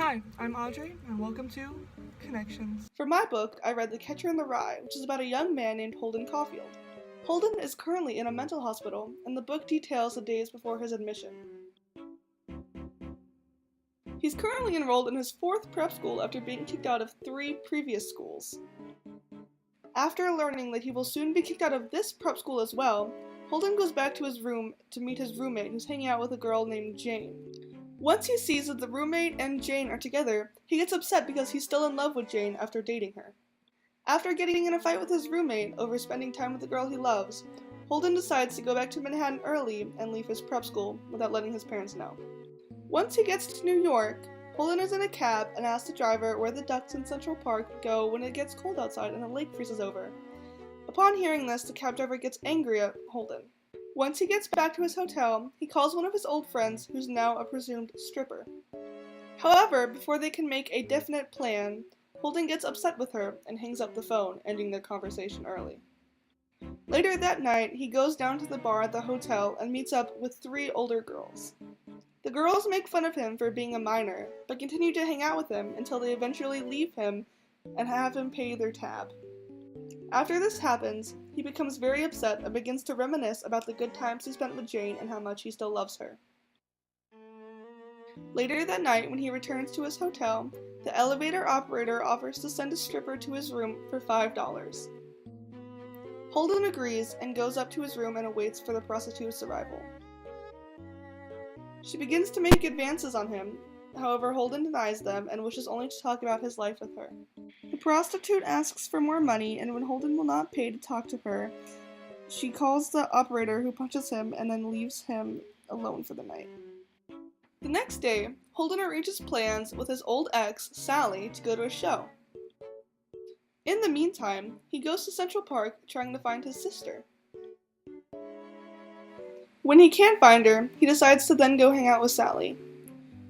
Hi, I'm Audrey, and welcome to Connections. For my book, I read The Catcher in the Rye, which is about a young man named Holden Caulfield. Holden is currently in a mental hospital, and the book details the days before his admission. He's currently enrolled in his fourth prep school after being kicked out of 3 previous schools. After learning that he will soon be kicked out of this prep school as well, Holden goes back to his room to meet his roommate, who's hanging out with a girl named Jane. Once he sees that the roommate and Jane are together, he gets upset because he's still in love with Jane after dating her. After getting in a fight with his roommate over spending time with the girl he loves, Holden decides to go back to Manhattan early and leave his prep school without letting his parents know. Once he gets to New York, Holden is in a cab and asks the driver where the ducks in Central Park go when it gets cold outside and the lake freezes over. Upon hearing this, the cab driver gets angry at Holden. Once he gets back to his hotel, he calls one of his old friends, who's now a presumed stripper. However, before they can make a definite plan, Holden gets upset with her and hangs up the phone, ending their conversation early. Later that night, he goes down to the bar at the hotel and meets up with 3 older girls. The girls make fun of him for being a minor, but continue to hang out with him until they eventually leave him and have him pay their tab. After this happens, he becomes very upset and begins to reminisce about the good times he spent with Jane and how much he still loves her. Later that night, when he returns to his hotel, the elevator operator offers to send a stripper to his room for $5. Holden agrees and goes up to his room and awaits for the prostitute's arrival. She begins to make advances on him, however Holden denies them and wishes only to talk about his life with her. The prostitute asks for more money, and when Holden will not pay to talk to her, she calls the operator, who punches him and then leaves him alone for the night. The next day, Holden arranges plans with his old ex, Sally, to go to a show. In the meantime, he goes to Central Park trying to find his sister. When he can't find her, he decides to then go hang out with Sally.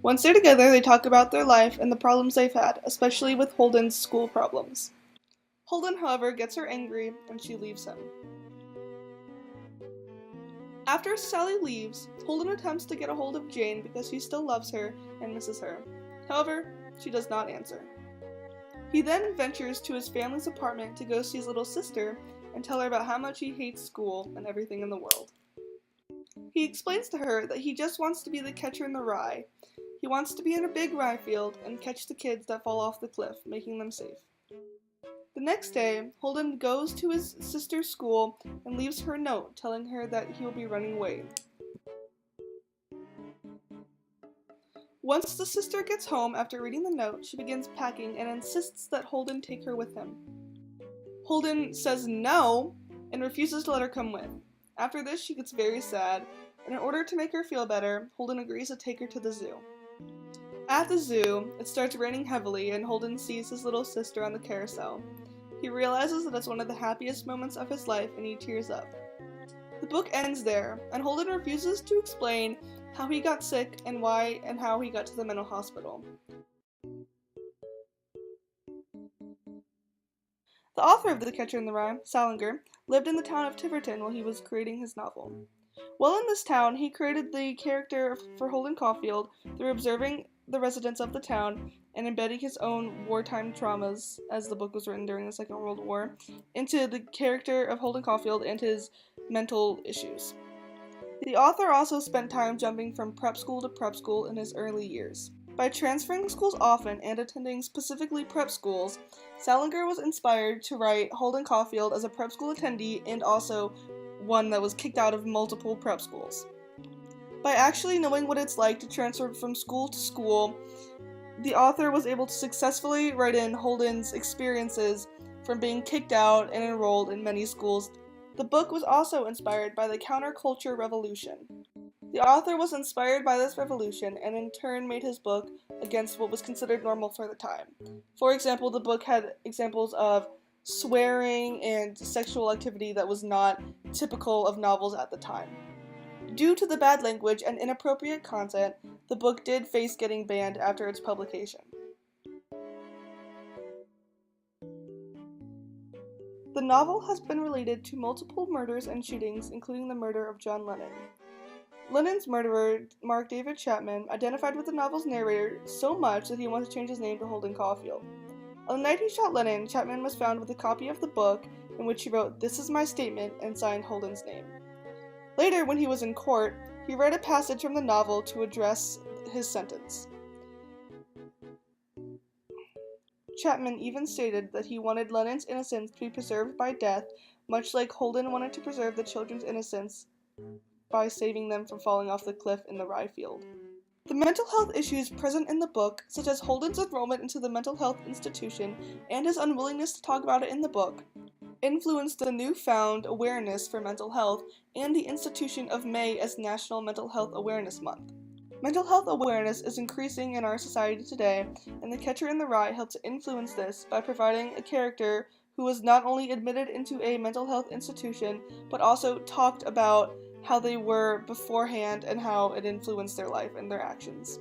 Once they're together, they talk about their life and the problems they've had, especially with Holden's school problems. Holden, however, gets her angry and she leaves him. After Sally leaves, Holden attempts to get a hold of Jane because he still loves her and misses her. However, she does not answer. He then ventures to his family's apartment to go see his little sister and tell her about how much he hates school and everything in the world. He explains to her that he just wants to be the catcher in the rye. He wants to be in a big rye field and catch the kids that fall off the cliff, making them safe. The next day, Holden goes to his sister's school and leaves her a note telling her that he will be running away. Once the sister gets home after reading the note, she begins packing and insists that Holden take her with him. Holden says no and refuses to let her come with. After this, she gets very sad, and in order to make her feel better, Holden agrees to take her to the zoo. At the zoo, it starts raining heavily and Holden sees his little sister on the carousel. He realizes that it's one of the happiest moments of his life and he tears up. The book ends there, and Holden refuses to explain how he got sick and why and how he got to the mental hospital. The author of The Catcher in the Rye, Salinger, lived in the town of Tiverton while he was creating his novel. While in this town, he created the character for Holden Caulfield through observing the residents of the town and embedding his own wartime traumas, as the book was written during the Second World War, into the character of Holden Caulfield and his mental issues. The author also spent time jumping from prep school to prep school in his early years. By transferring schools often and attending specifically prep schools, Salinger was inspired to write Holden Caulfield as a prep school attendee and also one that was kicked out of multiple prep schools. By actually knowing what it's like to transfer from school to school, the author was able to successfully write in Holden's experiences from being kicked out and enrolled in many schools. The book was also inspired by the counterculture revolution. The author was inspired by this revolution and in turn made his book against what was considered normal for the time. For example, the book had examples of swearing and sexual activity that was not typical of novels at the time. Due to the bad language and inappropriate content, the book did face getting banned after its publication. The novel has been related to multiple murders and shootings, including the murder of John Lennon. Lennon's murderer, Mark David Chapman, identified with the novel's narrator so much that he wanted to change his name to Holden Caulfield. On the night he shot Lennon, Chapman was found with a copy of the book in which he wrote, "This is my statement," and signed Holden's name. Later, when he was in court, he read a passage from the novel to address his sentence. Chapman even stated that he wanted Lennon's innocence to be preserved by death, much like Holden wanted to preserve the children's innocence by saving them from falling off the cliff in the rye field. The mental health issues present in the book, such as Holden's enrollment into the mental health institution and his unwillingness to talk about it in the book, influenced the newfound awareness for mental health and the institution of May as National Mental Health Awareness Month. Mental health awareness is increasing in our society today, and The Catcher in the Rye helped to influence this by providing a character who was not only admitted into a mental health institution, but also talked about how they were beforehand and how it influenced their life and their actions.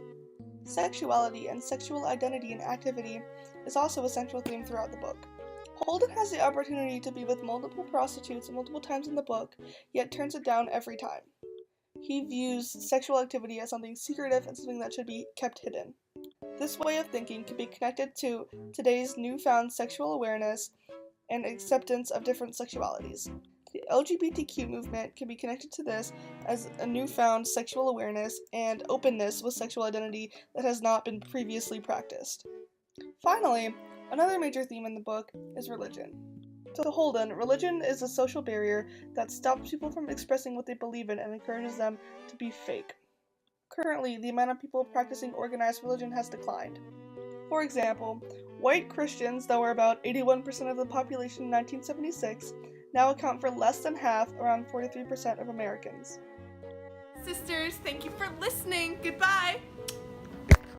Sexuality and sexual identity and activity is also a central theme throughout the book. Holden has the opportunity to be with multiple prostitutes multiple times in the book, yet turns it down every time. He views sexual activity as something secretive and something that should be kept hidden. This way of thinking can be connected to today's newfound sexual awareness and acceptance of different sexualities. The LGBTQ movement can be connected to this as a newfound sexual awareness and openness with sexual identity that has not been previously practiced. Finally, another major theme in the book is religion. To Holden, religion is a social barrier that stops people from expressing what they believe in and encourages them to be fake. Currently, the amount of people practicing organized religion has declined. For example, white Christians, that were about 81% of the population in 1976, now account for less than half, around 43% of Americans. Sisters, thank you for listening. Goodbye!